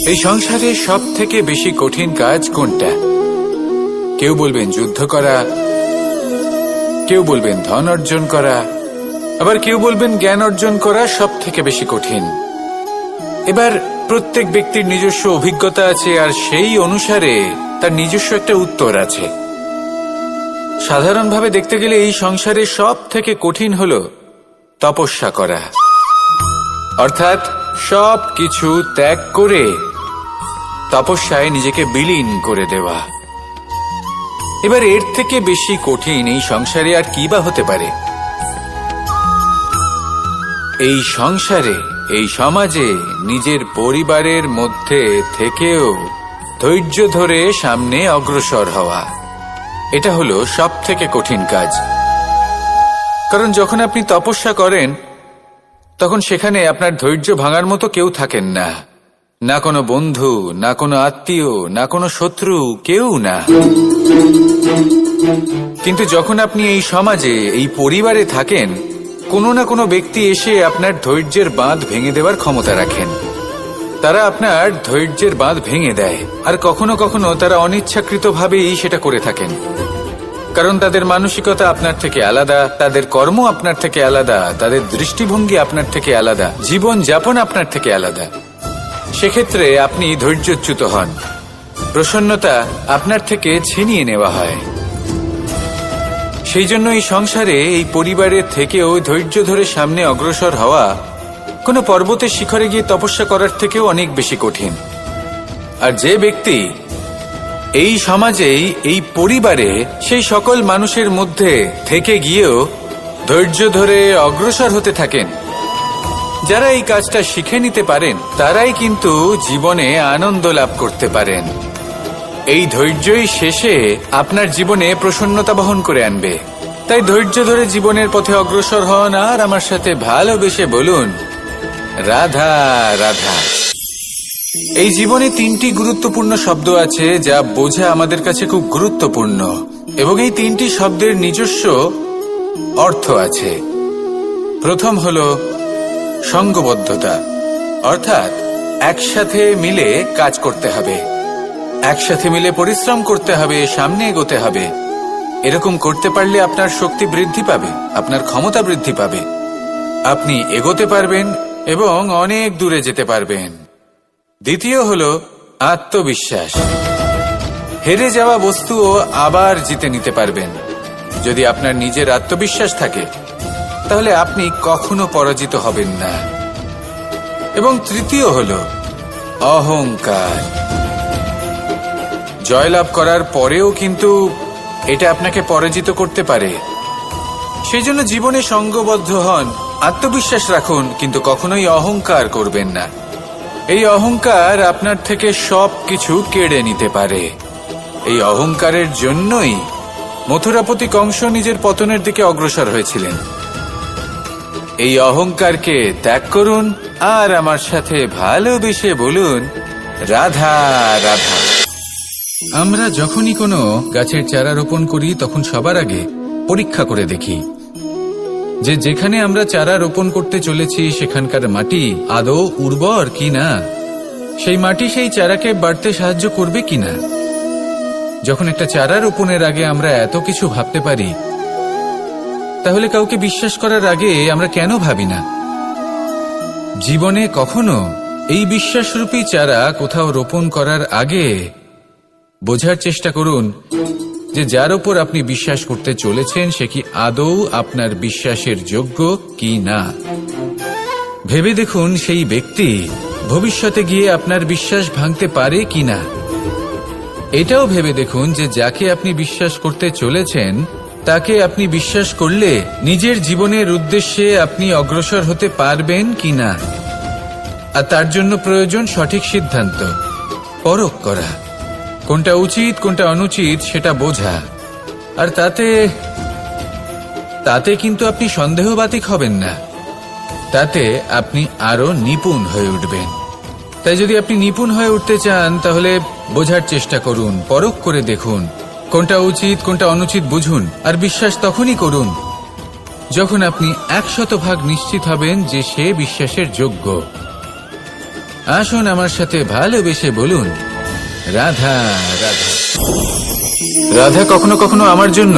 এই সংসারে সব থেকে বেশি কঠিন কাজ কোনটা? কেউ বলবেন যুদ্ধ করা, কেউ বলবেন ধন অর্জন করা, আবার কেউ বলবেন জ্ঞান অর্জন করা সব থেকে বেশি কঠিন। এবার প্রত্যেক ব্যক্তির নিজস্ব অভিজ্ঞতা আছে, আর সেই অনুসারে তার নিজস্ব একটা উত্তর আছে। সাধারণভাবে দেখতে গেলে এই সংসারে সব থেকে কঠিন হল তপস্যা করা, অর্থাৎ সব কিছু ত্যাগ করে তপস্যায় নিজেকে বিলীন করে দেওয়া। এবার এর থেকে বেশি কঠিন এই সংসারে আর কি বা হতে পারে? এই সংসারে, এই সমাজে, নিজের পরিবারের মধ্যে থেকেও ধৈর্য ধরে সামনে অগ্রসর হওয়া, এটা হলো সব থেকে কঠিন কাজ। কারণ যখন আপনি তপস্যা করেন তখন সেখানে আপনার ধৈর্য ভাঙার মতো কেউ থাকেন না, না কোনো বন্ধু, না কোনো আত্মীয়, না কোনো শত্রু, কেউ না। কিন্তু যখন আপনি এই সমাজে, এই পরিবারে থাকেন, কোনো না কোনো ব্যক্তি এসে আপনার ধৈর্যের বাঁধ ভেঙে দেওয়ার ক্ষমতা রাখেন। তারা আপনার ধৈর্যের বাঁধ ভেঙে দেয়, আর কখনো কখনো তারা অনিচ্ছাকৃতভাবেই সেটা করে থাকেন। কারণ তাদের মানসিকতা আপনার থেকে আলাদা, তাদের কর্ম আপনার থেকে আলাদা, তাদের দৃষ্টিভঙ্গি আপনার থেকে আলাদা, জীবন যাপন আপনার থেকে আলাদা। সেক্ষেত্রে আপনি ধৈর্যচ্যুত হন, প্রসন্নতা আপনার থেকে ছিনিয়ে নেওয়া হয়। সেই জন্য এই সংসারে, এই পরিবারের থেকেও ধৈর্য ধরে সামনে অগ্রসর হওয়া কোনো পর্বতের শিখরে গিয়ে তপস্যা করার থেকেও অনেক বেশি কঠিন। আর যে ব্যক্তি এই সমাজেই, এই পরিবারে, সেই সকল মানুষের মধ্যে থেকে গিয়েও ধৈর্য ধরে অগ্রসর হতে থাকেন, যারা এই কাজটা শিখে নিতে পারেন, তারাই কিন্তু জীবনে আনন্দ লাভ করতে পারেন। এই ধৈর্যই শেষে আপনার জীবনে প্রসন্নতা বহন করে আনবে। তাই ধৈর্য ধরে জীবনের পথে অগ্রসর হন, আর আমার সাথে ভালোবেসে বলুন, রাধা রাধা। এই জীবনে তিনটি গুরুত্বপূর্ণ শব্দ আছে যা বোঝা আমাদের কাছে খুব গুরুত্বপূর্ণ, এবং এই তিনটি শব্দের নিজস্ব অর্থ আছে। প্রথম হল সঙ্গবদ্ধতা, অর্থাৎ একসাথে মিলে কাজ করতে হবে, একসাথে মিলে পরিশ্রম করতে হবে, সামনে এগোতে হবে। এরকম করতে পারলে আপনার শক্তি বৃদ্ধি পাবে, আপনার ক্ষমতা বৃদ্ধি পাবে, আপনি এগোতে পারবেন এবং অনেক দূরে যেতে পারবেন। দ্বিতীয় হল আত্মবিশ্বাস। হেরে যাওয়া বস্তুও আবার জিতে নিতে পারবেন। যদি আপনার নিজের আত্মবিশ্বাস থাকে তাহলে আপনি কখনো পরাজিত হবেন না। এবং তৃতীয় হল অহংকার। জয়লাভ করার পরেও কিন্তু এটা আপনাকে পরাজিত করতে পারে। সেই জন্য জীবনে সঙ্গবদ্ধ হন, আত্মবিশ্বাস রাখুন, কিন্তু কখনোই অহংকার করবেন না। এই অহংকার আপনার থেকে সবকিছু কেড়ে নিতে পারে। এই অহংকারের জন্যই মথুরাপতি কংস নিজের পতনের দিকে অগ্রসর হয়েছিলেন। এই অহংকারকে ত্যাগ করুন, আর আমার সাথে ভালোবেসে বলুন, রাধা রাধা। আমরা যখনই কোনো গাছের চারা রোপণ করি তখন সবার আগে পরীক্ষা করে দেখি যে যেখানে আমরা চারা রোপণ করতে চলেছি সেখানকার মাটি আদৌ উর্বর কিনা, সেই মাটি সেই চারাকে বাড়তে সাহায্য করবে কিনা। যখন একটা চারা রোপণের আগে আমরা এত কিছু ভাবতে পারি, তাহলে কাউকে বিশ্বাস করার আগে আমরা কেন ভাবি না? জীবনে কখনো এই বিশ্বাসরূপী চারা কোথাও রোপণ করার আগে বোঝার চেষ্টা করুন যে যার উপর আপনি বিশ্বাস করতে চলেছেন সে কি আদৌ আপনার বিশ্বাসের যোগ্য কি না। ভেবে দেখুন সেই ব্যক্তি ভবিষ্যতে গিয়ে আপনার বিশ্বাস ভাঙতে পারে কিনা। এটাও ভেবে দেখুন যে যাকে আপনি বিশ্বাস করতে চলেছেন তাকে আপনি বিশ্বাস করলে নিজের জীবনের উদ্দেশ্যে আপনি অগ্রসর হতে পারবেন কিনা। আর তার জন্য প্রয়োজন সঠিক সিদ্ধান্ত, পরখ করা, কোনটা উচিত কোনটা অনুচিত সেটা বোঝা। আর তাতে কিন্তু আপনি সন্দেহবাতিক হবেন না, তাতে আপনি আরো নিপুণ হয়ে উঠবেন। তাই যদি আপনি নিপুণ হয়ে উঠতে চান তাহলে বোঝার চেষ্টা করুন, পরখ করে দেখুন, কোনটা উচিত কোনটা অনুচিত বুঝুন। আর বিশ্বাস তখনই করুন যখন আপনি 100% নিশ্চিত হবেন যে সে বিশ্বাসের যোগ্য। আসুন আমার সাথে ভালোবেসে বলুন, রাধা রাধা। রাধা কখনো কখনো আমার জন্য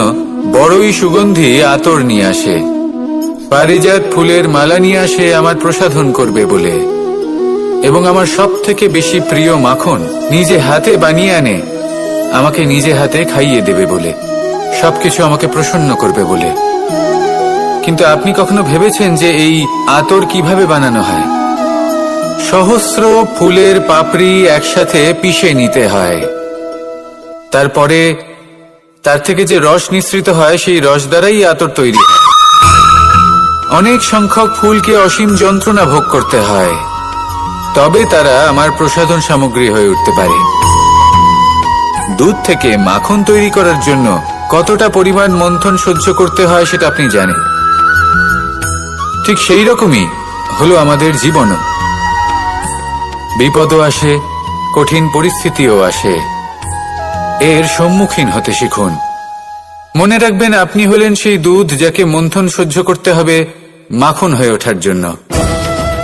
বড়ই সুগন্ধি আতর নিয়ে আসে, পারিজাত ফুলের মালা নিয়ে আসে আমার প্রসাধন করবে বলে, এবং আমার সব থেকে বেশি প্রিয় মাখন নিজে হাতে বানিয়ে আনে আমাকে নিজে হাতে খাইয়ে দেবে বলে, সবকিছু আমাকে প্রসন্ন করবে বলে। কিন্তু আপনি কখনো ভেবেছেন যে এই আতর কিভাবে বানানো হয়? সহস্র ফুলের পাপড়ি একসাথে পিষে নিতে হয়, তারপরে তার থেকে যে রস নিঃসৃত হয় সেই রস দ্বারাই আতর তৈরি হয়। অনেক সংখ্যক ফুলকে অসীম যন্ত্রণা ভোগ করতে হয়, তবে তারা আমার প্রসাধন সামগ্রী হয়ে উঠতে পারে। দুধ থেকে মাখন তৈরি করার জন্য কতটা পরিমাণ মন্থন সহ্য করতে হয় সেটা আপনি জানেন। ঠিক সেই রকমই হলো আমাদের জীবনও। বিপদও আসে, কঠিন পরিস্থিতিও আসে, এর সম্মুখীন হতে শিখুন। মনে রাখবেন, আপনি হলেন সেই দুধ যাকে মন্থন সহ্য করতে হবে মাখন হয়ে ওঠার জন্য।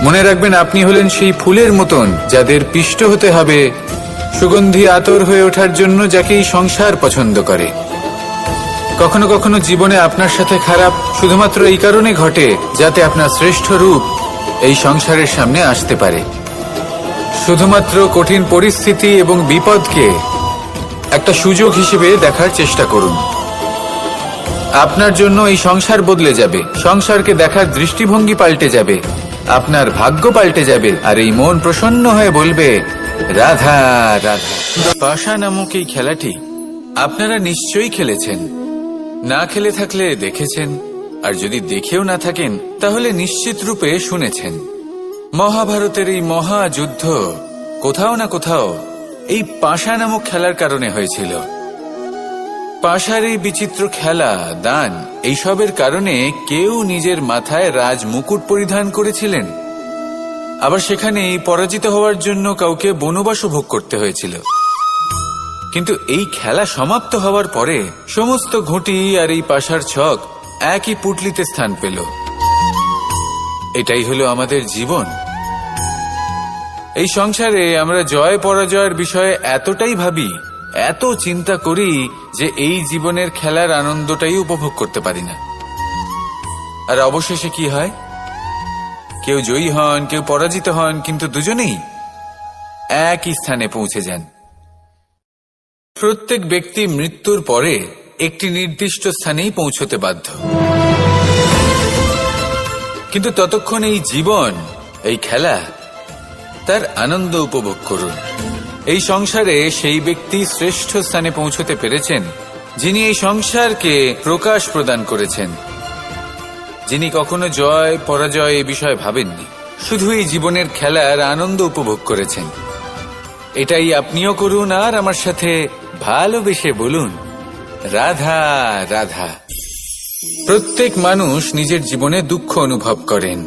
মনে রাখবেন, আপনি হলেন সেই ফুলের মতন যাদের পিষ্ট হতে হবে সুগন্ধি আতর হয়ে ওঠার জন্য, যাকে এই সংসার পছন্দ করে। কখনো কখনো জীবনে আপনার সাথে খারাপ শুধুমাত্র এই কারণে ঘটে যাতে আপনার শ্রেষ্ঠ রূপ এই সংসারের সামনে আসতে পারে। শুধুমাত্র কঠিন পরিস্থিতি এবং বিপদকে একটা সুযোগ হিসেবে দেখার চেষ্টা করুন। আপনার জন্য এই সংসার বদলে যাবে, সংসারকে দেখার দৃষ্টিভঙ্গি পাল্টে যাবে, আপনার ভাগ্য পাল্টে যাবে, আর এই মন প্রসন্ন হয়ে বলবে, রাধা রাধা। পাশা নামক এই খেলাটি আপনারা নিশ্চয়ই খেলেছেন, না খেলে থাকলে দেখেছেন, আর যদি দেখেও না থাকেন তাহলে নিশ্চিত রূপে শুনেছেন। মহাভারতের এই মহাযুদ্ধ কোথাও না কোথাও এই পাশা নামক খেলার কারণে হয়েছিল। পাশার এই বিচিত্র খেলা, দান, এইসবের কারণে কেউ নিজের মাথায় রাজ মুকুট পরিধান করেছিলেন, আবার সেখানে পরাজিত হওয়ার জন্য কাউকে বনবাসও ভোগ করতে হয়েছিল। কিন্তু এই খেলা সমাপ্ত হওয়ার পরে সমস্ত ঘুঁটি আর এই পাশার ছক একই পুটলিতে স্থান পেল। এটাই হলো আমাদের জীবন। এই সংসারে আমরা জয় পরাজয়ের বিষয়ে এতটাই ভাবি, এত চিন্তা করি যে এই জীবনের খেলার আনন্দটাই উপভোগ করতে পারি না। আর অবশেষে কি হয়? কেউ জয়ী হন, কেউ পরাজিত হন, কিন্তু দুজনেই একই স্থানে পৌঁছে যান। প্রত্যেক ব্যক্তি মৃত্যুর পরে একটি নির্দিষ্ট স্থানেই পৌঁছতে বাধ্য, কিন্তু ততক্ষণ এই জীবন, এই খেলা, তার আনন্দ উপভোগ করুন। এই সংসারে সেই ব্যক্তি শ্রেষ্ঠ স্থানে পৌঁছতে পেরেছেন যিনি এই সংসারকে প্রকাশ প্রদান করেছেন, যিনি কখনো জয় পরাজয় এ বিষয়ে ভাবেননি, শুধু এই জীবনের খেলার আনন্দ উপভোগ করেছেন। এটাই আপনিও করুন, আর আমার সাথে ভালোবেসে বলুন, রাধা রাধা। প্রত্যেক মানুষ নিজের জীবনে দুঃখ অনুভব করেন।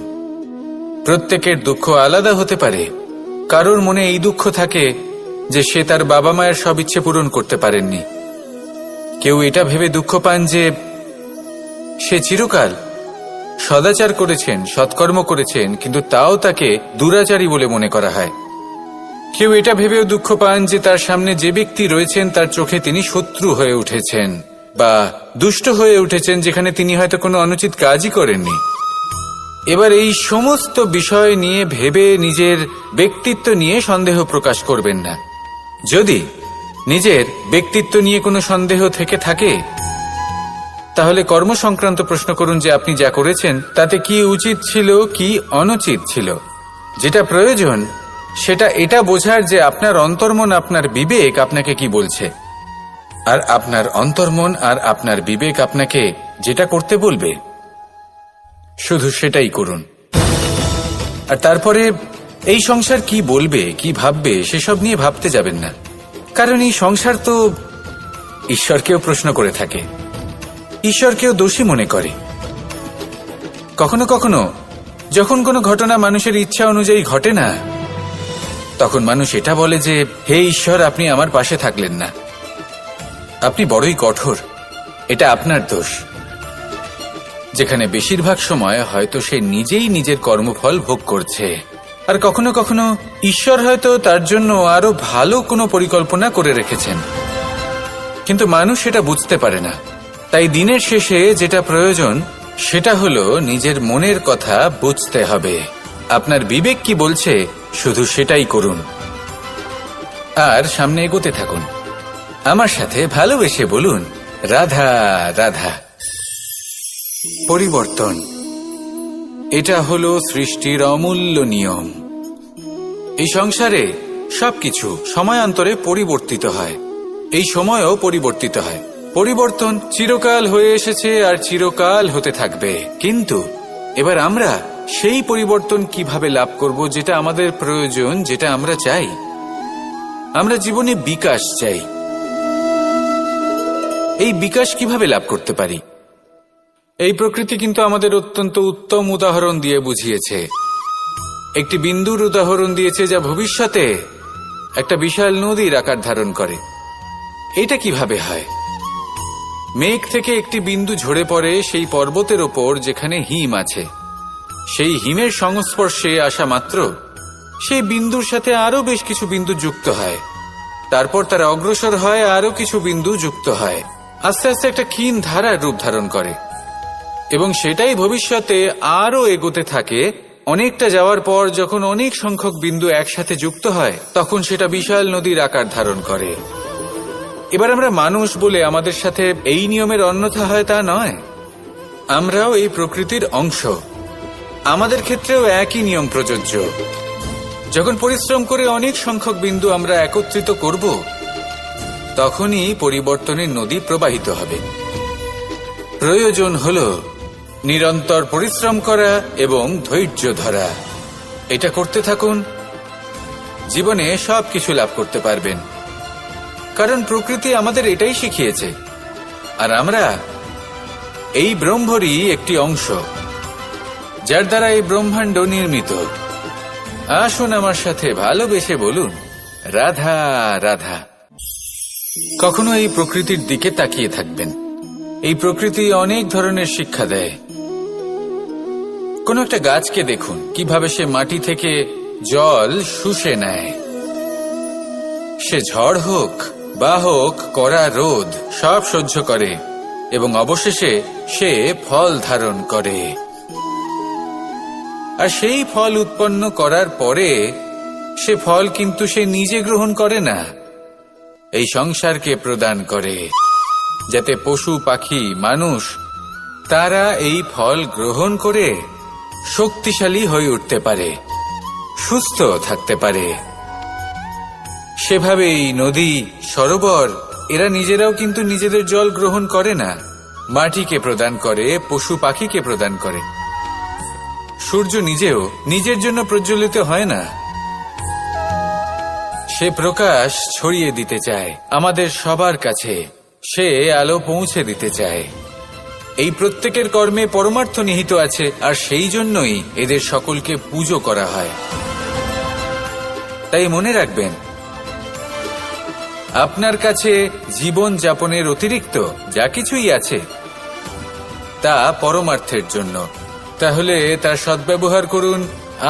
প্রত্যেকের দুঃখ আলাদা হতে পারে। কারোর মনে এই দুঃখ থাকে যে সে তার বাবা মায়ের সব ইচ্ছে পূরণ করতে পারেননি। কেউ এটা ভেবে দুঃখ পান যে সে চিরকাল সদাচার করেছেন, সৎকর্ম করেছেন, কিন্তু তাও তাকে দুরাচারী বলে মনে করা হয়। কেউ এটা ভেবেও দুঃখ পান যে তার সামনে যে ব্যক্তি রয়েছেন তার চোখে তিনি শত্রু হয়ে উঠেছেন বা দুষ্ট হয়ে উঠেছেন, যেখানে তিনি হয়তো কোনো অনুচিত কাজই করেননি। এবার এই সমস্ত বিষয় নিয়ে ভেবে নিজের ব্যক্তিত্ব নিয়ে সন্দেহ প্রকাশ করবেন না। যদি নিজের ব্যক্তিত্ব নিয়ে কোনো সন্দেহ থেকে থাকে তাহলে কর্ম সংক্রান্ত প্রশ্ন করুন যে আপনি যা করেছেন তাতে কি উচিত ছিল, কি অনুচিত ছিল। যেটা প্রয়োজন সেটা এটা বোঝার যে আপনার অন্তর্মন, আপনার বিবেক আপনাকে কি বলছে, আর আপনার অন্তর্মন আর আপনার বিবেক আপনাকে যেটা করতে বলবে শুধু সেটাই করুন। আর তারপরে এই সংসার কি বলবে, কি ভাববে সেসব নিয়ে ভাবতে যাবেন না, কারণ এই সংসার তো ঈশ্বরকেও প্রশ্ন করে থাকে, ঈশ্বরকেও দোষী মনে করে। কখনো কখনো যখন কোনো ঘটনা মানুষের ইচ্ছা অনুযায়ী ঘটে না, তখন মানুষ এটা বলে যে হে ঈশ্বর, আপনি আমার পাশে থাকলেন না, আপনি বড়ই কঠোর, এটা আপনার দোষ। যেখানে বেশিরভাগ সময় হয়তো সে নিজেই নিজের কর্মফল ভোগ করছে, আর কখনো কখনো ঈশ্বর হয়তো তার জন্য আরো ভালো কোনো পরিকল্পনা করে রেখেছেন, কিন্তু মানুষ সেটা বুঝতে পারে না। তাই দিনের শেষে যেটা প্রয়োজন সেটা হলো নিজের মনের কথা বুঝতে হবে। আপনার বিবেক কি বলছে শুধু সেটাই করুন আর সামনে এগোতে থাকুন। আমার সাথে ভালোবেসে বলুন, রাধা রাধা। পরিবর্তন, এটা হলো সৃষ্টির অমূল্য নিয়ম। এই সংসারে সবকিছু সময়ান্তরে পরিবর্তিত হয়, এই সময়ও পরিবর্তিত হয়। পরিবর্তন চিরকাল হয়ে এসেছে আর চিরকাল হতে থাকবে, কিন্তু এবার আমরা সেই পরিবর্তন কিভাবে লাভ করব যেটা আমাদের প্রয়োজন, যেটা আমরা চাই। আমরা জীবনে বিকাশ চাই। এই বিকাশ কিভাবে লাভ করতে পারি? এই প্রকৃতি কিন্তু আমাদের অত্যন্ত উত্তম উদাহরণ দিয়ে বুঝিয়েছে। একটি বিন্দুর উদাহরণ দিয়েছে যা ভবিষ্যতে একটা বিশাল নদীর আকার ধারণ করে। এটা কিভাবে হয়? মেঘ থেকে একটি বিন্দু ঝরে পড়ে সেই পর্বতের ওপর যেখানে হিম আছে। সেই হিমের সংস্পর্শে আসা মাত্র সেই বিন্দুর সাথে আরো বেশ কিছু বিন্দু যুক্ত হয়, তারপর তারা অগ্রসর হয়, আরো কিছু বিন্দু যুক্ত হয়, আস্তে আস্তে একটা ক্ষীণ ধারার রূপ ধারণ করে এবং সেটাই ভবিষ্যতে আরো এগোতে থাকে। অনেকটা যাওয়ার পর যখন অনেক সংখ্যক বিন্দু একসাথে যুক্ত হয় তখন সেটা বিশাল নদীর আকার ধারণ করে। এবার আমরা মানুষ বলে আমাদের সাথে এই নিয়মের অন্যথা হয় তা নয়। আমরাও এই প্রকৃতির অংশ, আমাদের ক্ষেত্রেও একই নিয়ম প্রযোজ্য। যখন পরিশ্রম করে অনেক সংখ্যক বিন্দু আমরা একত্রিত করব তখনই পরিবর্তনের নদী প্রবাহিত হবে। প্রয়োজন হলো নিরন্তর পরিশ্রম করা এবং ধৈর্য ধরা। এটা করতে থাকুন, জীবনে সবকিছু লাভ করতে পারবেন, কারণ প্রকৃতি আমাদের এটাই শিখিয়েছে। আর আমরা এই ব্রহ্মরই একটি অংশ, যার দ্বারা এই ব্রহ্মাণ্ড নির্মিত। আসুন আমার সাথে ভালোবেসে বলুন, রাধা রাধা। কখনো এই প্রকৃতির দিকে তাকিয়ে থাকবেন। এই প্রকৃতি অনেক ধরনের শিক্ষা দেয়। কোন একটা গাছকে দেখুন কিভাবে সে মাটি থেকে জল শুষে নেয়। সে ঝড় হোক বা হোক কড়া রোদ সব সহ্য করে এবং অবশেষে সে ফল ধারণ করে। আর সেই ফল উৎপন্ন করার পরে সে ফল কিন্তু সে নিজে গ্রহণ করে না, এই সংসারকে প্রদান করে, যাতে পশু পাখি মানুষ তারা এই ফল গ্রহণ করে শক্তিশালী হয়ে উঠতে পারে, সুস্থ থাকতে পারে। সেভাবেই নদী, সরোবর এরা নিজেরাও কিন্তু নিজেদের জল গ্রহণ করে না, মাটিকে প্রদান করে, পশু পাখিকে প্রদান করে। সূর্য নিজেও নিজের জন্য প্রজ্বলিত হয় না, সে প্রকাশ ছড়িয়ে দিতে চায় আমাদের সবার কাছে, সে আলো পৌঁছে দিতে চায়। এই প্রত্যেকের কর্মে পরমার্থ নিহিত আছে, আর সেই জন্যই এদের সকলকে পুজো করা হয়। তাই মনে রাখবেন, আপনার কাছে জীবন যাপনের অতিরিক্ত যা কিছুই আছে তা পরমার্থের জন্য। তাহলে তার সদ্ব্যবহার করুন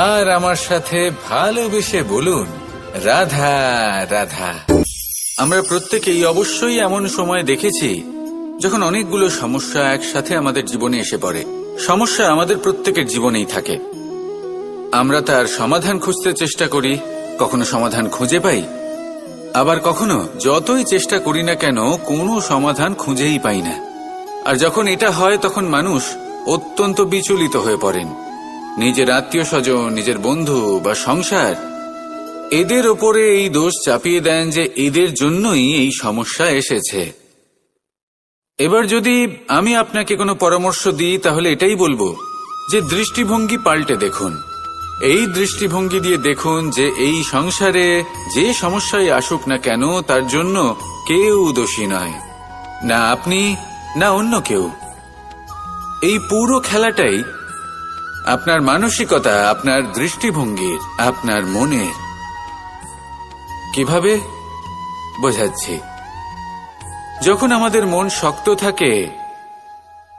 আর আমার সাথে ভালোবেসে বলুন, রাধা রাধা। আমরা প্রত্যেকেই অবশ্যই এমন সময় দেখেছি যখন অনেকগুলো সমস্যা একসাথে আমাদের জীবনে এসে পড়ে। সমস্যা আমাদের প্রত্যেকের জীবনেই থাকে। আমরা তার সমাধান খুঁজতে চেষ্টা করি, কখনো সমাধান খুঁজে পাই, আবার কখনো যতই চেষ্টা করি না কেন কোনো সমাধান খুঁজেই পাই না। আর যখন এটা হয় তখন মানুষ অত্যন্ত বিচলিত হয়ে পড়েন। নিজের আত্মীয় স্বজন, নিজের বন্ধু বা সংসার এদের ওপরে এই দোষ চাপিয়ে দেন যে এদের জন্যই এই সমস্যা এসেছে। এবার যদি আমি আপনাকে কোনো পরামর্শ দিই তাহলে এটাই বলবো যে দৃষ্টিভঙ্গি পাল্টে দেখুন। এই দৃষ্টিভঙ্গি দিয়ে দেখুন যে এই সংসারে যে সমস্যায় আসুক না কেন তার জন্য কেউ দোষী নয়, না আপনি না অন্য কেউ। এই পুরো খেলাটাই আপনার মানসিকতা, আপনার দৃষ্টিভঙ্গির, আপনার মনের। কিভাবে বোঝাচ্ছি? যখন আমাদের মন শক্ত থাকে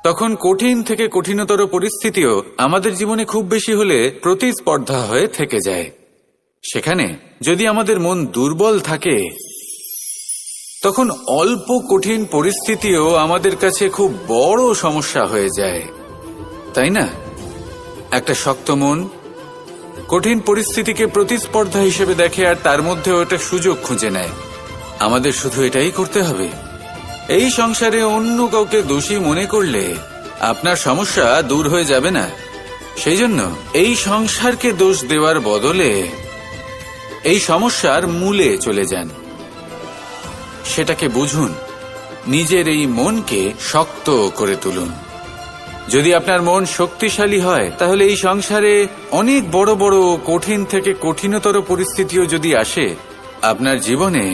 তখন কঠিন থেকে কঠিনতর পরিস্থিতিও আমাদের জীবনে খুব বেশি হলে প্রতিস্পর্ধা হয়ে থেকে যায়। সেখানে যদি আমাদের মন দুর্বল থাকে, তখন অল্প কঠিন পরিস্থিতিও আমাদের কাছে খুব বড় সমস্যা হয়ে যায়, তাই না? একটা শক্ত মন কঠিন পরিস্থিতিকে প্রতিস্পর্ধা হিসেবে দেখে আর তার মধ্যেও একটা সুযোগ খুঁজে নেয়। আমাদের শুধু এটাই করতে হবে। এই সংসারে অন্য কাউকে দোষী মনে করলে আপনার সমস্যা দূর হয়ে যাবে না। সেই জন্য এই সংসারকে দোষ দেওয়ার বদলে এই সমস্যার মূলে চলে যান, সেটাকে বুঝুন, নিজের এই মনকে শক্ত করে তুলুন। যদি আপনার মন শক্তিশালী হয়, তাহলে এই সংসারে অনেক বড় বড় কঠিন থেকে কঠিনতর পরিস্থিতিও যদি আসে, আপনার জীবনে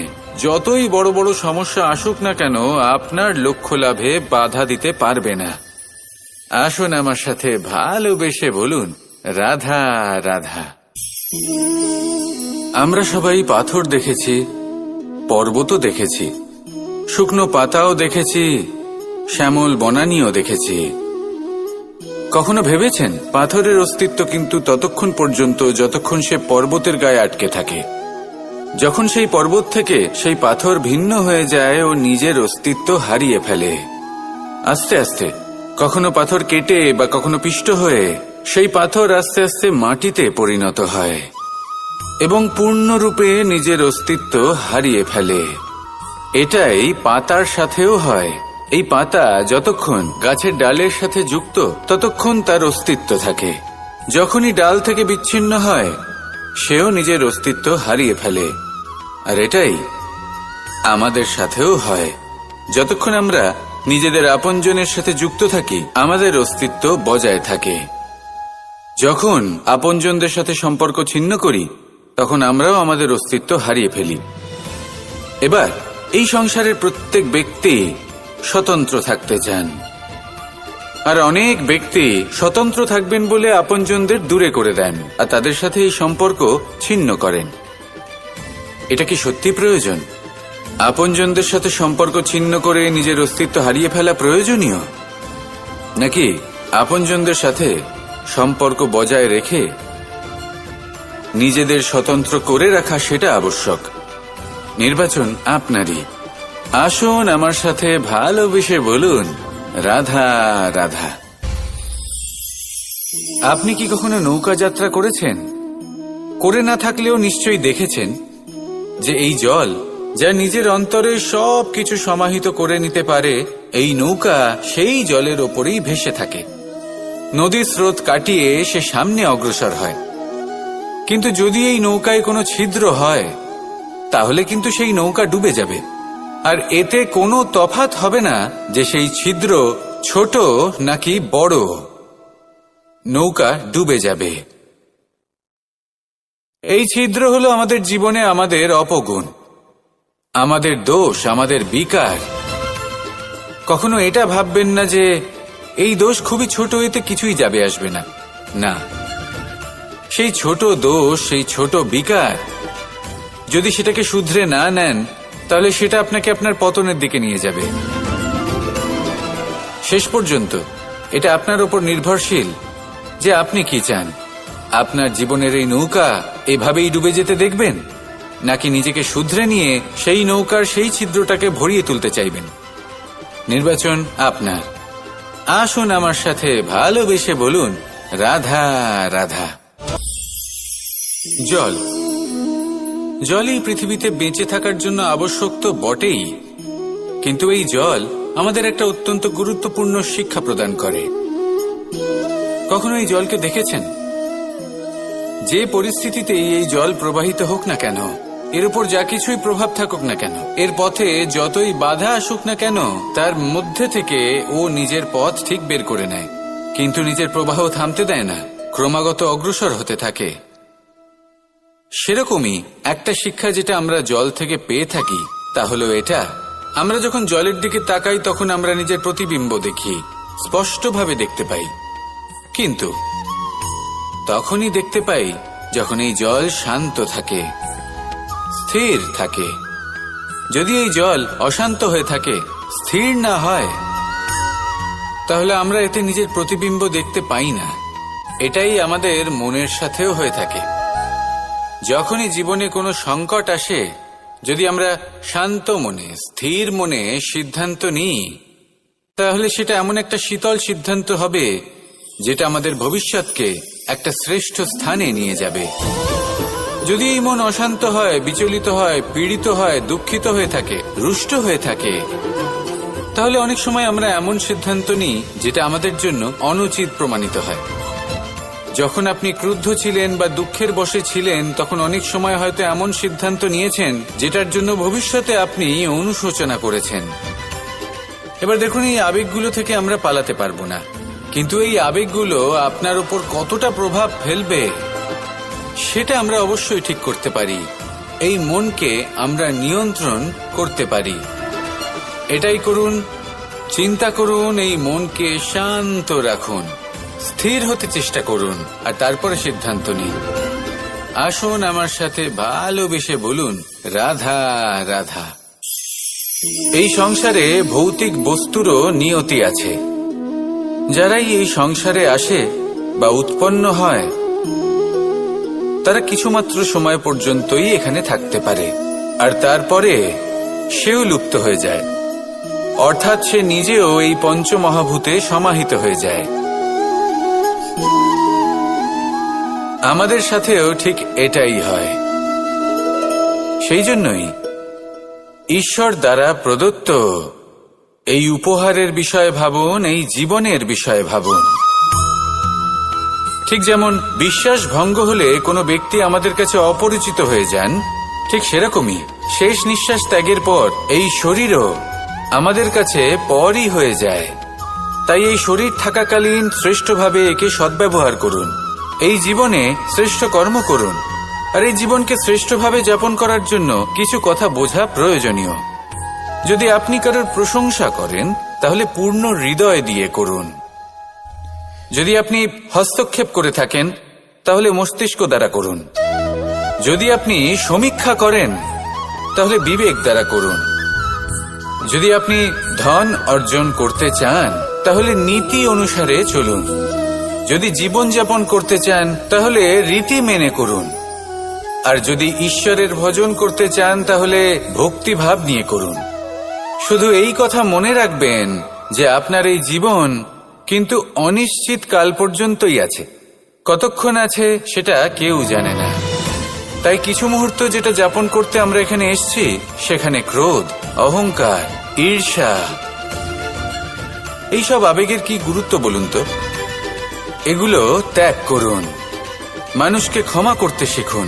যতই বড় বড় সমস্যা আসুক না কেন, আপনার লক্ষ্য লাভে বাধা দিতে পারবে না। আসুন আমার সাথে ভালোবেসে বলুন, রাধা রাধা। আমরা সবাই পাথর দেখেছি, পর্বতও দেখেছি, শুকনো পাতাও দেখেছি, শ্যামল বনানীও দেখেছি। কখনো ভেবেছেন পাথরের অস্তিত্ব কিন্তু ততক্ষণ পর্যন্ত যতক্ষণ সে পর্বতের গায়ে আটকে থাকে। যখন সেই পর্বত থেকে সেই পাথর ভিন্ন হয়ে যায় ও নিজের অস্তিত্ব হারিয়ে ফেলে। আস্তে আস্তে কখনো পাথর কেটে বা কখনো পিষ্ট হয়ে সেই পাথর আস্তে আস্তে মাটিতে পরিণত হয় এবং পূর্ণরূপে নিজের অস্তিত্ব হারিয়ে ফেলে। এটাই পাতার সাথেও হয়। এই পাতা যতক্ষণ গাছের ডালের সাথে যুক্ত ততক্ষণ তার অস্তিত্ব থাকে। যখনই ডাল থেকে বিচ্ছিন্ন হয়, সেও নিজের অস্তিত্ব হারিয়ে ফেলে। আর এটাই আমাদের সাথেও হয়। যতক্ষণ আমরা নিজেদের আপনজনের সাথে যুক্ত থাকি, আমাদের অস্তিত্ব বজায় থাকে। যখন আপনজনদের সাথে সম্পর্ক ছিন্ন করি, তখন আমরাও আমাদের অস্তিত্ব হারিয়ে ফেলি। এবার এই সংসারের প্রত্যেক ব্যক্তি স্বতন্ত্র থাকতে চান, আর অনেক ব্যক্তি স্বতন্ত্র থাকবেন বলে আপনজনদের দূরে করে দেন আর তাদের সাথে এই সম্পর্ক ছিন্ন করেন। এটা কি সত্যি প্রয়োজন? আপনজনদের সাথে সম্পর্ক ছিন্ন করে নিজের অস্তিত্ব হারিয়ে ফেলা প্রয়োজনীয়, নাকি আপনজনদের সাথে সম্পর্ক বজায় রেখে নিজেদের স্বতন্ত্র করে রাখা সেটা আবশ্যক? নির্বাচন আপনারই। আসুন আমার সাথে ভালোবেসে বলুন, রাধা রাধা। আপনি কি কখনো নৌকা যাত্রা করেছেন? করে না থাকলেও নিশ্চয়ই দেখেছেন যে এই জল যা নিজের অন্তরে সব কিছু সমাহিত করে নিতে পারে, এই নৌকা সেই জলের ওপরেই ভেসে থাকে। নদীর স্রোত কাটিয়ে সে সামনে অগ্রসর হয়। কিন্তু যদি এই নৌকায় কোনো ছিদ্র হয়, তাহলে কিন্তু সেই নৌকা ডুবে যাবে। আর এতে কোনো তফাৎ হবে না যে সেই ছিদ্র ছোট নাকি বড়, নৌকা ডুবে যাবে। এই ছিদ্র হলো আমাদের জীবনে আমাদের অপগুণ, আমাদের দোষ, আমাদের বিকার। কখনো এটা ভাববেন না যে এই দোষ খুবই ছোট, এতে কিছুই যাবে আসবে না। না, সেই ছোট দোষ, সেই ছোট বিকার যদি সেটাকে শুধরে না নেন, তাহলে সেটা আপনাকে আপনার পতনের দিকে নিয়ে যাবে। শেষ পর্যন্ত এটা আপনার উপর নির্ভরশীল যে আপনি কি চান। আপনার জীবনের এই নৌকা এভাবেই ডুবে যেতে দেখবেন, নাকি নিজেকে শুধরে নিয়ে সেই নৌকার সেই ছিদ্রটাকে ভরিয়ে তুলতে চাইবেন? নির্বাচন আপনার। আসুন আমার সাথে ভালোবেসে বলুন, রাধা রাধা। জল, জলই পৃথিবীতে বেঁচে থাকার জন্য আবশ্যক তো বটেই, কিন্তু এই জল আমাদের একটা অত্যন্ত গুরুত্বপূর্ণ শিক্ষা প্রদান করে। কখনো এই জলকে দেখেছেন? যে পরিস্থিতিতেই এই জল প্রবাহিত হোক না কেন, এর উপর যা কিছুই প্রভাব থাকুক না কেন, এর পথে যতই বাধা আসুক না কেন, তার মধ্যে থেকে ও নিজের পথ ঠিক বের করে নেয়, কিন্তু নিজের প্রবাহ থামতে দেয় না, ক্রমাগত অগ্রসর হতে থাকে। সেরকমই একটা শিক্ষা যেটা আমরা জল থেকে পেয়ে থাকি, তা হলো এটা: আমরা যখন জলের দিকে তাকাই, তখন আমরা নিজের প্রতিবিম্ব দেখি, স্পষ্টভাবে দেখতে পাই। কিন্তু তখনই দেখতে পাই যখন এই জল শান্ত থাকে, স্থির থাকে। যদি এই জল অশান্ত হয়ে থাকে, স্থির না হয়, তাহলে আমরা এতে নিজের প্রতিবিম্ব দেখতে পাই না। এটাই আমাদের মনের সাথেও হয়ে থাকে। যখনই জীবনে কোনো সংকট আসে, যদি আমরা শান্ত মনে, স্থির মনে সিদ্ধান্ত নিই, তাহলে সেটা এমন একটা শীতল সিদ্ধান্ত হবে যেটা আমাদের ভবিষ্যৎকে একটা শ্রেষ্ঠ স্থানে নিয়ে যাবে। যদি এই মন অশান্ত হয়, বিচলিত হয়, পীড়িত হয়, দুঃখিত হয়ে থাকে, রুষ্ট হয়ে থাকে, তাহলে অনেক সময় আমরা এমন সিদ্ধান্ত নিই যেটা আমাদের জন্য অনুচিত প্রমাণিত হয়। যখন আপনি ক্রুদ্ধ ছিলেন বা দুঃখের বশে ছিলেন, তখন অনেক সময় হয়তো এমন সিদ্ধান্ত নিয়েছেন যেটার জন্য ভবিষ্যতে আপনি অনুশোচনা করেছেন। এবার দেখুন, এই আবেগগুলো থেকে আমরা পালাতে পারবো না, কিন্তু এই আবেগগুলো আপনার উপর কতটা প্রভাব ফেলবে সেটা আমরা অবশ্যই ঠিক করতে পারি। এই মনকে আমরা নিয়ন্ত্রণ করতে পারি। এটাই করুন, চিন্তা করুন, এই মনকে শান্ত রাখুন, স্থির হতে চেষ্টা করুন, আর তারপরে সিদ্ধান্ত নিন। আসুন আমার সাথে ভালোবেসে বলুন, রাধা রাধা। এই সংসারে ভৌতিক বস্তুরও নিয়তি আছে। যারাই এই সংসারে আসে বা উৎপন্ন হয়, তারা কিছুমাত্র সময় পর্যন্তই এখানে থাকতে পারে, আর তারপরে সেও লুপ্ত হয়ে যায়, অর্থাৎ সে নিজেও এই পঞ্চমহাভূতে সমাহিত হয়ে যায়। আমাদের সাথেও ঠিক এটাই হয়। সেই জন্যই ঈশ্বর দ্বারা প্রদত্ত এই উপহারের বিষয়ে ভাবুন, এই জীবনের বিষয়ে ভাবুন। ঠিক যেমন বিশ্বাস ভঙ্গ হলে কোনো ব্যক্তি আমাদের কাছে অপরিচিত হয়ে যান, ঠিক সেরকমই শেষ নিঃশ্বাস ত্যাগের পর এই শরীরও আমাদের কাছে পরই হয়ে যায়। তাই এই শরীর থাকাকালীন শ্রেষ্ঠভাবে একে সদ্ব্যবহার করুন, এই জীবনে শ্রেষ্ঠ কর্ম করুন। আর এই জীবনকে শ্রেষ্ঠভাবে যাপন করার জন্য কিছু কথা বোঝা প্রয়োজনীয়। যদি আপনি কারোর প্রশংসা করেন, তাহলে পূর্ণ হৃদয় দিয়ে করুন। যদি আপনি হস্তক্ষেপ করে থাকেন, তাহলে মস্তিষ্ক দ্বারা করুন। যদি আপনি সমীক্ষা করেন, তাহলে বিবেক দ্বারা করুন। যদি আপনি ধন অর্জন করতে চান, তাহলে নীতি অনুসারে চলুন। যদি জীবনযাপন করতে চান, তাহলে রীতি মেনে করুন। আর যদি ঈশ্বরের ভজন করতে চান, তাহলে ভক্তিভাব নিয়ে করুন। শুধু এই কথা মনে রাখবেন যে আপনার এই জীবন কিন্তু অনিশ্চিত কাল পর্যন্তই আছে। কতক্ষণ আছে সেটা কেউ জানে না। তাই কিছু মুহূর্ত যেটা যাপন করতে আমরা এখানে এসেছি, সেখানে ক্রোধ, অহংকার, ঈর্ষা, এইসব আবেগের কি গুরুত্ব বলুন তো? এগুলো ত্যাগ করুন। মানুষকে ক্ষমা করতে শিখুন,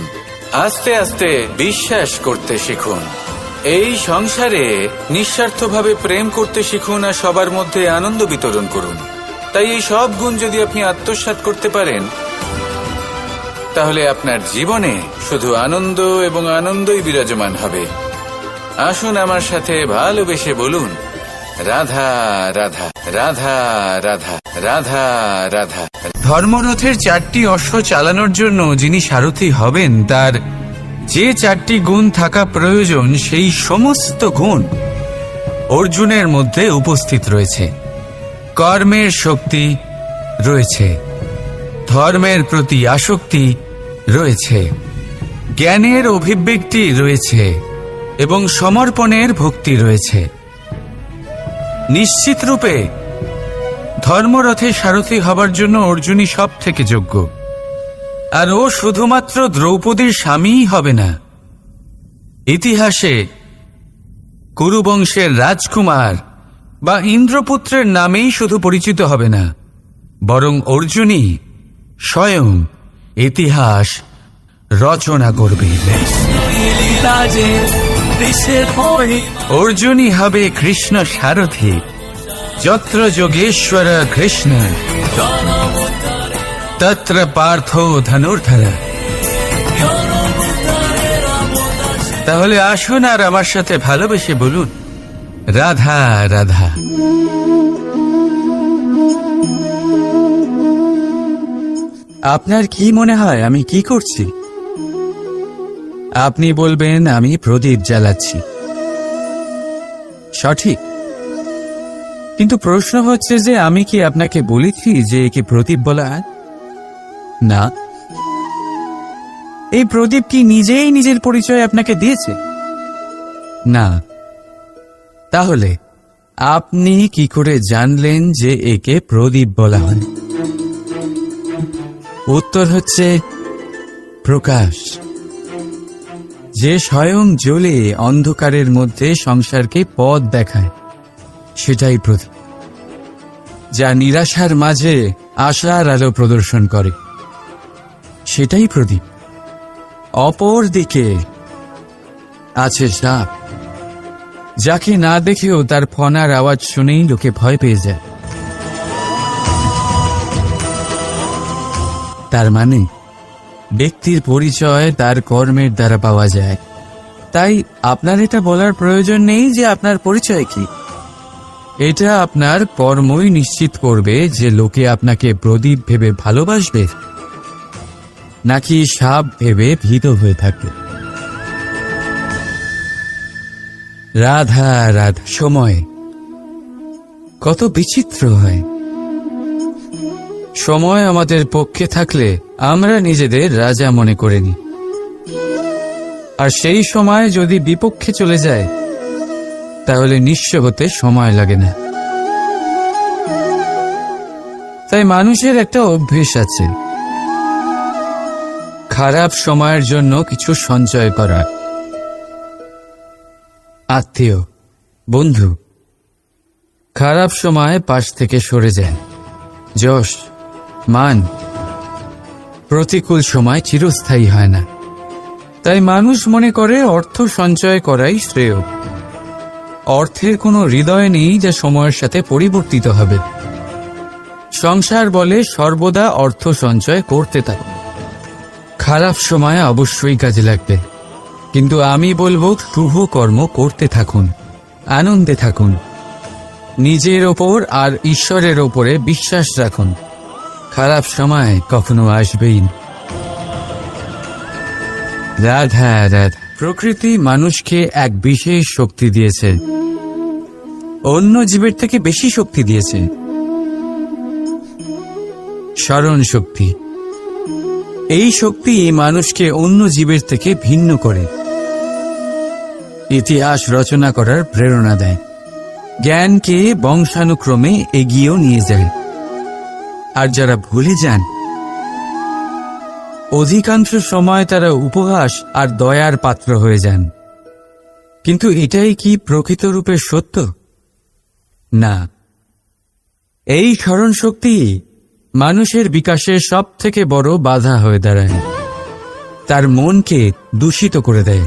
আস্তে আস্তে বিশ্বাস করতে শিখুন। এই সংসারে নিঃস্বার্থভাবে প্রেম করতে শিখুন, আর সবার মধ্যে আনন্দ বিতরণ করুন। তাই এই সব গুণ যদি আপনি আত্মসাৎ করতে পারেন, তাহলে আপনার জীবনে শুধু আনন্দ এবং আনন্দই বিরাজমান হবে। আসুন আমার সাথে ভালোবেসে বলুন, রাধা রাধা রাধা রাধা রাধা রাধা। ধর্মরথের 4টি অশ্ব চালানোর জন্য যিনি সারথি হবেন, তার যে 4টি গুণ থাকা প্রয়োজন, সেই সমস্ত গুণ অর্জুনের মধ্যে উপস্থিত রয়েছে। কর্মের শক্তি রয়েছে, ধর্মের প্রতি আসক্তি রয়েছে, জ্ঞানের অভিব্যক্তি রয়েছে এবং সমর্পণের ভক্তি রয়েছে। নিশ্চিত রূপে ধর্মরথে সারথি হবার জন্য অর্জুনই সব থেকে যোগ্য। আর ও শুধুমাত্র দ্রৌপদীর স্বামীই হবে না, ইতিহাসে কুরুবংশের রাজকুমার বা ইন্দ্রপুত্রের নামেই শুধু পরিচিত হবে না, বরং অর্জুনই স্বয়ং ইতিহাস রচনা করবে। অর্জুনই হবে কৃষ্ণ সারথি, যত্র যোগেশ্বর কৃষ্ণ তত্র পার্থ ধনুর্ধর। তাহলে আসুন আর আমার সাথে ভালোবেসে বলুন, রাধা রাধা। আপনার কি মনে হয় আমি কি করছি? আপনি বলবেন আমি প্রদীপ জ্বালাচ্ছি। সঠিক। কিন্তু প্রশ্ন হচ্ছে যে আমি কি আপনাকে বলেছি যে একে প্রদীপ বলা হয়? না। এই প্রদীপ কি নিজেই নিজের পরিচয় আপনাকে দিয়েছে? না। তাহলে আপনি কি করে জানলেন যে একে প্রদীপ বলা হয়? উত্তর হচ্ছে প্রকাশ, যে স্বয়ং জ্বলে অন্ধকারের মধ্যে সংসারকে পথ দেখায়, সেটাই প্রদীপ। যা নিরাশার মাঝে আশার আলো প্রদর্শন করে, সেটাই প্রদীপ। অপর দিকে আছে সাপ, যাকে না দেখেও তার ফনার আওয়াজ শুনেই লোকে ভয় পেয়ে যায়। তার মানে ব্যক্তির পরিচয় তার কর্মের দ্বারা পাওয়া যায়। তাই আপনার এটা বলার প্রয়োজন নেই যে আপনার পরিচয় কি। এটা আপনার কর্মই নিশ্চিত করবে যে লোকে আপনাকে প্রদীপ ভেবে ভালোবাসবে নাকি সাপ ভেবে ভীত হয়ে থাকবে। রাধা রাধা। সময় কত বিচিত্র হয়। সময় আমাদের পক্ষে থাকলে আমরা নিজেদের রাজা মনে করে নিই, আর সেই সময় যদি বিপক্ষে চলে যায় তাহলে নিঃস্ব হতে সময় লাগে না। তাই মানুষের একটা অভ্যেস আছে, খারাপ সময়ের জন্য কিছু সঞ্চয় করা। আত্মীয়, বন্ধু খারাপ সময় পাশ থেকে সরে যায়। যশ, মান প্রতিকূল সময় চিরস্থায়ী হয় না। তাই মানুষ মনে করে অর্থ সঞ্চয় করাই শ্রেয়। অর্থের কোনো হৃদয় নেই যা সময়ের সাথে পরিবর্তিত হবে। সংসার বলে সর্বদা অর্থ সঞ্চয় করতে থাকুন। খারাপ সময় অবশ্যই কাজে লাগবে, কিন্তু আমি বলবো শুভ কর্ম করতে থাকুন, আনন্দে থাকুন, নিজের ওপর আর ঈশ্বরের ওপরে বিশ্বাস রাখুন। খারাপ সময় কখনো আসবেই না। রাধা রাধা। প্রকৃতি মানুষকে এক বিশেষ শক্তি দিয়েছে, অন্য জীবের থেকে বেশি শক্তি দিয়েছে। স্মরণ শক্তি। এই শক্তি মানুষকে অন্য জীবের থেকে ভিন্ন করে, ইতিহাস রচনা করার প্রেরণা দেয়, জ্ঞানকে বংশানুক্রমে এগিয়েও নিয়ে যায়। আর যারা ভুলে যান, অধিকাংশ সময় তারা উপহাস আর দয়ার পাত্র হয়ে যান। কিন্তু এটাই কি প্রকৃত রূপে সত্য? না। এই স্মরণ শক্তি মানুষের বিকাশের সব থেকে বড় বাধা হয়ে দাঁড়ায়। তার মনকে দূষিত করে দেয়।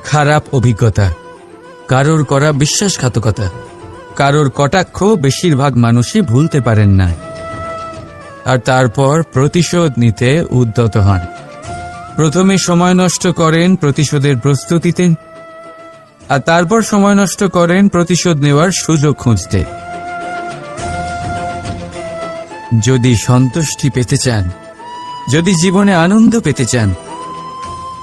খারাপ অভিজ্ঞতা, কারোর করা বিশ্বাসঘাতকতা, কারোর কটাক্ষ বেশিরভাগ মানুষই ভুলতে পারেন না, আর তারপর প্রতিশোধ নিতে উদ্যত হন। প্রথমে সময় নষ্ট করেন প্রতিশোধের প্রস্তুতিতে, আর তারপর সময় নষ্ট করেন প্রতিশোধ নেওয়ার সুযোগ খুঁজতে। যদি সন্তুষ্টি পেতে চান, যদি জীবনে আনন্দ পেতে চান,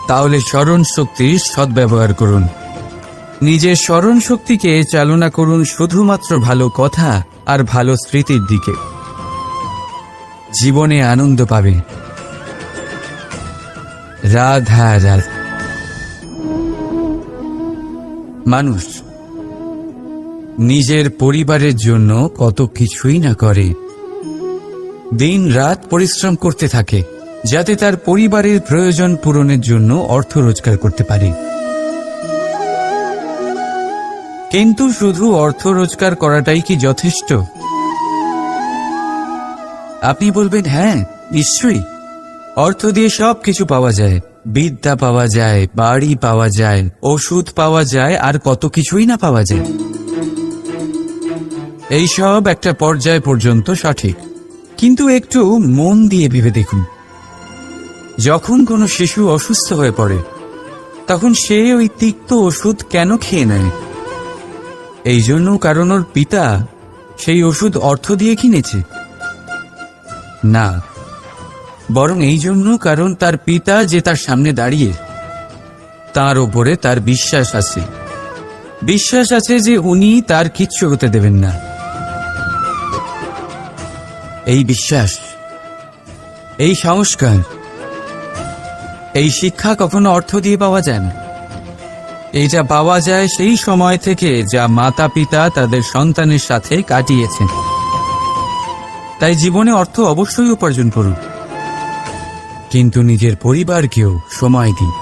তাহলে স্মরণ শক্তির সদ্ব্যবহার করুন। নিজের স্মরণ শক্তিকে চালনা করুন শুধুমাত্র ভালো কথা আর ভালো স্মৃতির দিকে। জীবনে আনন্দ পাবে। রাধা রাধা। মানুষ নিজের পরিবারের জন্য কত কিছুই না করে, দিন রাত পরিশ্রম করতে থাকে যাতে তার পরিবারের প্রয়োজন পূরণের জন্য অর্থ রোজগার করতে পারে। কিন্তু শুধু অর্থ রোজগার করাটাই কি যথেষ্ট? আপনি বলবেন, হ্যাঁ নিশ্চয়ই, অর্থ দিয়ে সব কিছু পাওয়া যায়, বিদ্যা পাওয়া যায়, বাড়ি পাওয়া যায়, ওষুধ পাওয়া যায়, আর কত কিছুই না পাওয়া যায়। এই সব একটা পর্যায় পর্যন্ত সঠিক, কিন্তু একটু মন দিয়ে ভেবে দেখুন, যখন কোনো শিশু অসুস্থ হয়ে পড়ে তখন সে ওই তিক্ত ওষুধ কেন খেয়ে নেয়? এই জন্য কারণ ওর পিতা সেই ওষুধ অর্থ দিয়ে কিনেছে? না, বরং এই জন্য কারণ তার পিতা যে তার সামনে দাঁড়িয়ে, তার ওপরে তার বিশ্বাস আছে, বিশ্বাস আছে যে উনি তার কিচ্ছু হতে দেবেন না। এই বিশ্বাস, এই সংস্কার, এই শিক্ষা কখনো অর্থ দিয়ে পাওয়া যায় না। এইটা পাওয়া যায় সেই সময় থেকে যা মাতা পিতা তাদের সন্তানের সাথে কাটিয়েছেন। তাই জীবনে অর্থ অবশ্যই উপার্জন করুন, কিন্তু নিজের পরিবারকেও সময় দিন,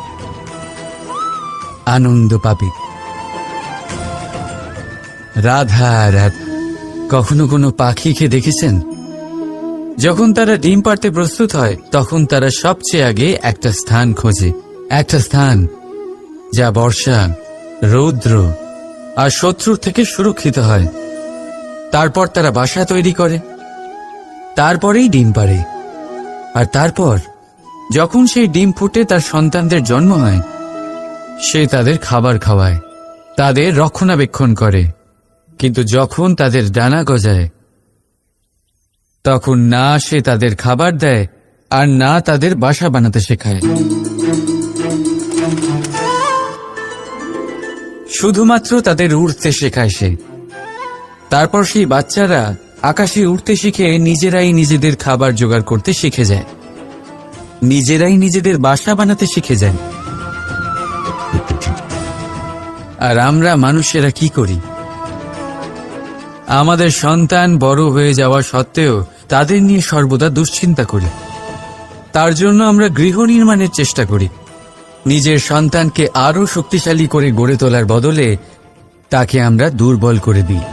আনন্দ পাবে। রাধা রাধা। কখনো কোনো পাখিকে দেখেছেন? যখন তারা ডিম পাড়তে প্রস্তুত হয় তখন তারা সবচেয়ে আগে একটা স্থান খোঁজে, একটা স্থান যা বর্ষা, রৌদ্র আর শত্রুর থেকে সুরক্ষিত হয়। তারপর তারা বাসা তৈরি করে, তারপরেই ডিম পাড়ে। আর তারপর যখন সেই ডিম ফুটে তার সন্তানদের জন্ম হয়, সে তাদের খাবার খাওয়ায়, তাদের রক্ষণাবেক্ষণ করে। কিন্তু যখন তাদের ডানা গজায় তখন না সে তাদের খাবার দেয় আর না তাদের বাসা বানাতে শেখায়। শুধুমাত্র তাদের উড়তে শেখায় সে। তারপর সেই বাচ্চারা আকাশে উড়তে শিখে নিজেরাই নিজেদের খাবার জোগাড় করতে শিখে যায়, নিজেরাই নিজেদের বাসা বানাতে শিখে যায়। আর আমরা মানুষেরা কি করি? আমাদের সন্তান বড় হয়ে যাওয়া সত্ত্বেও তাদের নিয়ে সর্বদা দুশ্চিন্তা করি। তার জন্য আমরা গৃহ নির্মাণের চেষ্টা করি। নিজের সন্তানকে আরো শক্তিশালী করে গড়ে তোলার বদলে তাকে আমরা দুর্বল করে দিই।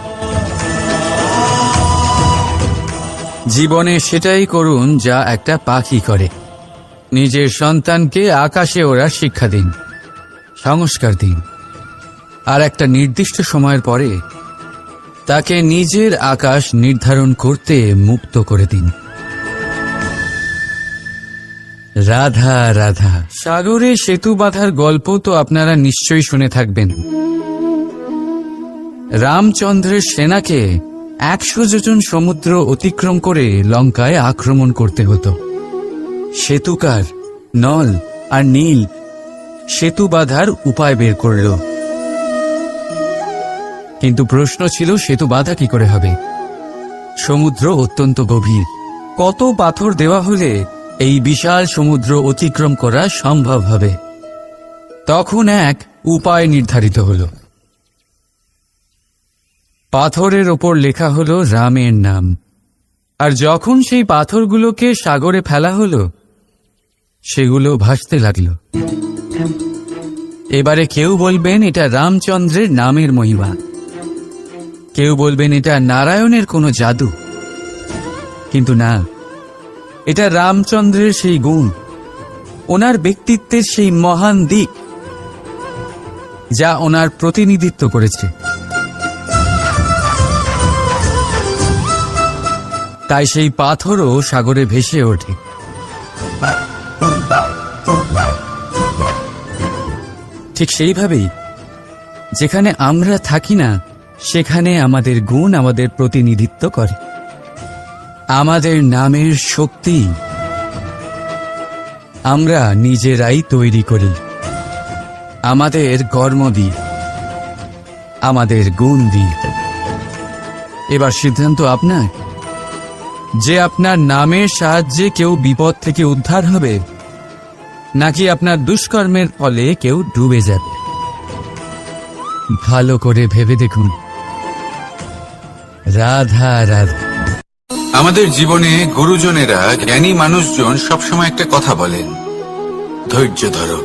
জীবনে সেটাই করুন যা একটা পাখি করে। নিজের সন্তানকে আকাশে ওড়ার শিক্ষা দিন, সংস্কার দিন, আর একটা নির্দিষ্ট সময়ের পরে তাকে নিজের আকাশ নির্ধারণ করতে মুক্ত করে দিন। রাধা রাধা। সাগরে সেতু বাঁধার গল্প তো আপনারা নিশ্চয়ই শুনে থাকবেন। রামচন্দ্রের সেনাকে 100 যোজন সমুদ্র অতিক্রম করে লঙ্কায় আক্রমণ করতে হতো। সেতুকার নল আর নীল সেতু বাঁধার উপায় বের করল, কিন্তু প্রশ্ন ছিল সেতু বাঁধা কি করে হবে? সমুদ্র অত্যন্ত গভীর। কত পাথর দেওয়া হলে এই বিশাল সমুদ্র অতিক্রম করা সম্ভব হবে? তখন এক উপায় নির্ধারিত হল। পাথরের ওপর লেখা হলো রামের নাম। আর যখন সেই পাথরগুলোকে সাগরে ফেলা হলো, সেগুলো ভাসতে লাগল। এবারে কেউ বলবেন এটা রামচন্দ্রের নামের মহিমা, কেউ বলবেন এটা নারায়ণের কোনো জাদু। কিন্তু না, এটা রামচন্দ্রের সেই গুণ, ওনার ব্যক্তিত্বের সেই মহান দিক যা ওনার প্রতিনিধিত্ব করেছে। তাই সেই পাথরও সাগরে ভেসে ওঠে। ঠিক সেইভাবেই যেখানে আমরা থাকি না, সেখানে আমাদের গুণ আমাদের প্রতিনিধিত্ব করে। আমাদের নামের শক্তি আমরা নিজেরাই তৈরি করি, আমাদের কর্ম দিয়ে, আমাদের গুণ দিয়ে। এবার সিদ্ধান্ত আপনার যে আপনার নামের সাহায্যে কেউ বিপদ থেকে উদ্ধার হবে, নাকি আপনার দুষ্কর্মের ফলে কেউ ডুবে যাবে। ভালো করে ভেবে দেখুন। রাধা রাধা। আমাদের জীবনে গুরুজনেরা, জ্ঞানী মানুষজন সবসময় একটা কথা বলেন, ধৈর্য ধরো।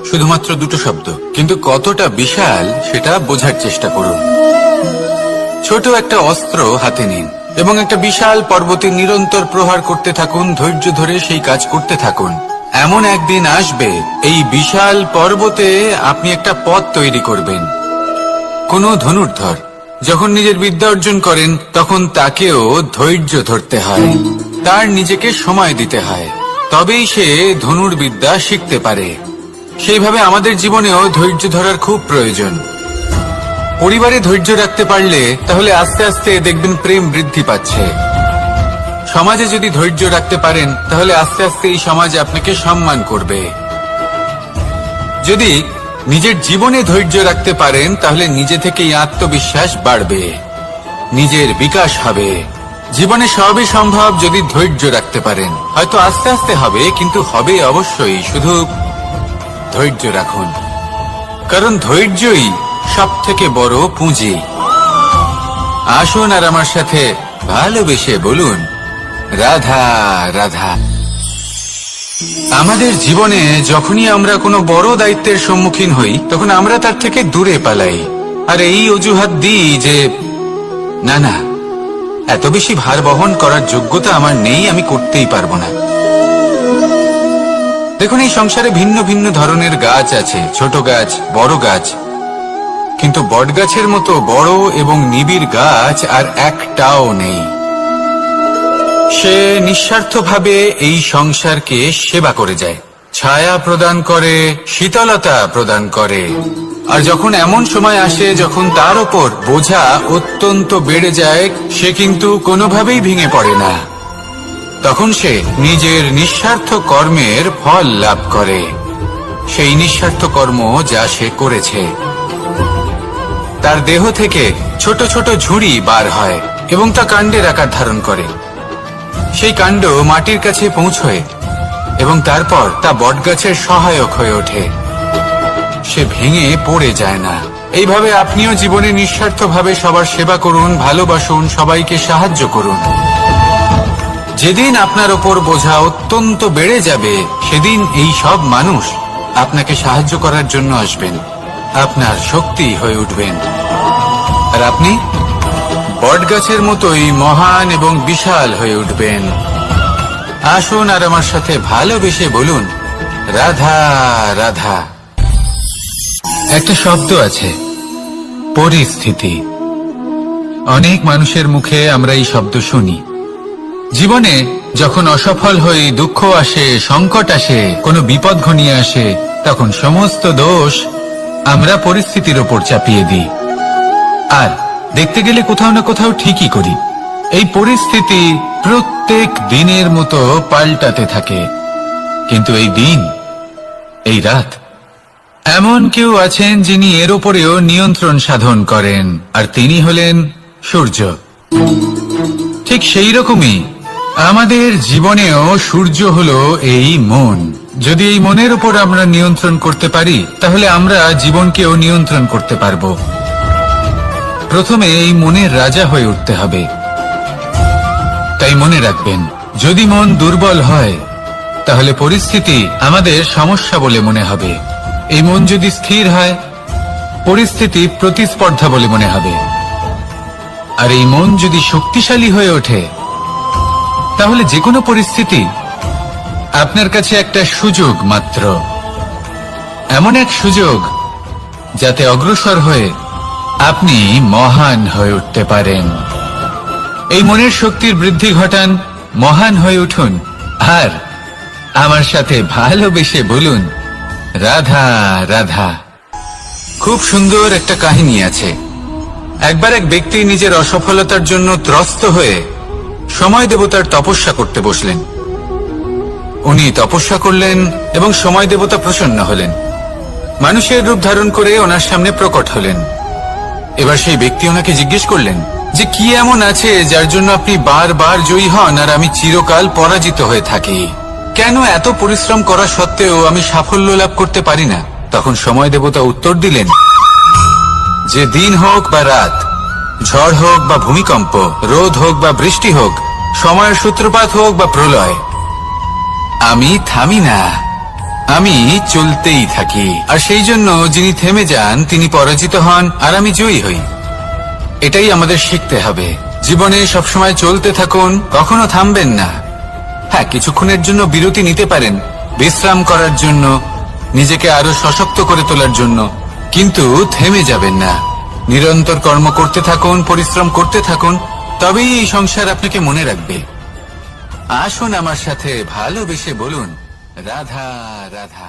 শুধুমাত্র দুটো শব্দ, কিন্তু কতটা বিশাল সেটা বোঝার চেষ্টা করুন। ছোট একটা অস্ত্র হাতে নিন এবং একটা বিশাল পর্বতে নিরন্তর প্রহার করতে থাকুন। ধৈর্য ধরে সেই কাজ করতে থাকুন। এমন একদিন আসবে এই বিশাল পর্বতে আপনি একটা পথ তৈরি করবেন। কোনো ধনুর্ধর যখন নিজের বিদ্যা অর্জন করেন তখন তাকেও ধৈর্য ধরতে হয়, তার নিজেকে সময় দিতে হয়, তবেই সে ধনুর্বিদ্যা শিখতে পারে। সেইভাবে আমাদের জীবনেও ধৈর্য ধরার খুব প্রয়োজন। পরিবারে ধৈর্য রাখতে পারলে তাহলে আস্তে আস্তে দেখবেন প্রেম বৃদ্ধি পাচ্ছে। সমাজে যদি ধৈর্য রাখতে পারেন তাহলে আস্তে আস্তে এই সমাজ আপনাকে সম্মান করবে। যদি নিজের জীবনে ধৈর্য রাখতে পারেন তাহলে নিজে থেকেই আত্মবিশ্বাস বাড়বে, নিজের বিকাশ হবে। জীবনে সবই সম্ভব যদি ধৈর্য রাখতে পারেন। হয়তো আস্তে আস্তে হবে, কিন্তু হবে অবশ্যই। শুধু ধৈর্য রাখুন, কারণ ধৈর্যই সব থেকে বড় পুঁজি। আসুন আর আমার সাথে ভালোবেসে বলুন, রাধা রাধা। আমাদের জীবনে যখনই আমরা কোনো বড় দায়িত্বের সম্মুখীন হই, তখন আমরা তার থেকে দূরে পালাই, আর এই অজুহাত দিই যে না না, এত বেশি ভার বহন করার যোগ্যতা আমার নেই, আমি করতেই পারবো না। দেখুন, এই সংসারে ভিন্ন ভিন্ন ধরনের গাছ আছে, ছোট গাছ, বড় গাছ, কিন্তু বটগাছের মতো বড় এবং নিবিড় গাছ আর একটাও নেই। সে নিঃস্বার্থভাবে এই সংসারকে সেবা করে যায়, ছায়া প্রদান করে, শীতলতা প্রদান করে। আর যখন এমন সময় আসে যখন তার ওপর বোঝা অত্যন্ত বেড়ে যায়, সে কিন্তু কোনোভাবেই ভেঙে পড়ে না। তখন সে নিজের নিঃস্বার্থ কর্মের ফল লাভ করে, সেই নিঃস্বার্থ কর্ম যা সে করেছে। তার দেহ থেকে ছোট ছোট ঝুড়ি বার হয় এবং তা কাণ্ডের আকার ধারণ করে। সেই কাণ্ড মাটির কাছে পৌঁছয় এবং তারপর তা বটগাছের সহায়ক হয়ে ওঠে। সে ভেঙে পড়ে যায় না। এইভাবে আপনিও জীবনে নিঃস্বার্থভাবে সবার সেবা করুন, ভালোবাসুন, সবাইকে সাহায্য করুন। যেদিন আপনার ওপর বোঝা অত্যন্ত বেড়ে যাবে, সেদিন এই সব মানুষ আপনাকে সাহায্য করার জন্য আসবেন, আপনার শক্তি হয়ে উঠবেন, আর আপনি বটগাছের মতোই মহান এবং বিশাল হয়ে উঠবেন। আসুন আর আমার সাথে ভালোবেসে বলুন, রাধা রাধা। একটা শব্দ আছে, পরিস্থিতি। অনেক মানুষের মুখে আমরা এই শব্দ শুনি। জীবনে যখন অসফল হই, দুঃখ আসে, সংকট আসে, কোনো বিপদ ঘনিয়ে আসে, তখন সমস্ত দোষ আমরা পরিস্থিতির ওপর চাপিয়ে দিই, আর দেখতে গেলে কোথাও না কোথাও ঠিকই করি। এই পরিস্থিতি প্রত্যেক দিনের মতো পাল্টাতে থাকে, কিন্তু এই দিন, এই রাত, এমন কেউ আছেন যিনি এর উপরেও নিয়ন্ত্রণ সাধন করেন, আর তিনি হলেন সূর্য। ঠিক সেই রকমই আমাদের জীবনেও সূর্য হলো এই মন। যদি এই মনের উপর আমরা নিয়ন্ত্রণ করতে পারি, তাহলে আমরা জীবনকেও নিয়ন্ত্রণ করতে পারবো। প্রথমে এই মনের রাজা হয়ে উঠতে হবে। তাই মনে রাখবেন, যদি মন দুর্বল হয়, তাহলে পরিস্থিতি আমাদের সমস্যা বলে মনে হবে। এই মন যদি স্থির হয়, পরিস্থিতি প্রতিস্পর্ধা বলে মনে হবে। আর এই মন যদি শক্তিশালী হয়ে ওঠে, তাহলে যে কোনো পরিস্থিতি আপনার কাছে একটা সুযোগ মাত্র, এমন এক সুযোগ যাতে অগ্রসর হয়ে আপনি মহান হয়ে উঠতে পারেন। এই মনের শক্তির বৃদ্ধি ঘটান, মহান হয়ে উঠুন, আর আমার সাথে ভালোবেসে বলুন, রাধা রাধা। খুব সুন্দর একটা কাহিনী আছে। একবার এক ব্যক্তি নিজের অসফলতার জন্য ত্রস্ত হয়ে সময় দেবতার তপস্যা করতে বসলেন। উনি তপস্যা করলেন এবং সময় দেবতা প্রসন্ন হলেন, মানুষের রূপ ধারণ করে ওনার সামনে প্রকট হলেন। এবার সেই ব্যক্তি ওনাকে জিজ্ঞেস করলেন যে কি এমন আছে যার জন্য আপনি বারবার জয়ী হন আর আমি চিরকাল পরাজিত হয়ে থাকি? কেন এত পরিশ্রম করা সত্ত্বেও আমি সাফল্য লাভ করতে পারি না? তখন সময় দেবতা উত্তর দিলেন যে দিন হোক বা রাত, ঝড় হোক বা ভূমিকম্প, রোদ হোক বা বৃষ্টি হোক, সময়ের সূত্রপাত হোক বা প্রলয়, আমি থামি না, আমি চলতেই থাকি। আর সেই জন্য যিনি থেমে যান তিনি পরাজিত হন আর আমি জয়ী হই। এটাই আমাদের শিখতে হবে। জীবনে সবসময় চলতে থাকুন, কখনো থামবেন না। হ্যাঁ, কিছুক্ষণের জন্য বিরতি নিতে পারেন, বিশ্রাম করার জন্য, নিজেকে আরো সশক্ত করে তোলার জন্য, কিন্তু থেমে যাবেন না। নিরন্তর কর্ম করতে থাকুন, পরিশ্রম করতে থাকুন, তবেই এই সংসার আপনাকে মনে রাখবে। আসুন আমার সাথে ভালোবেসে বলুন, রাধা রাধা।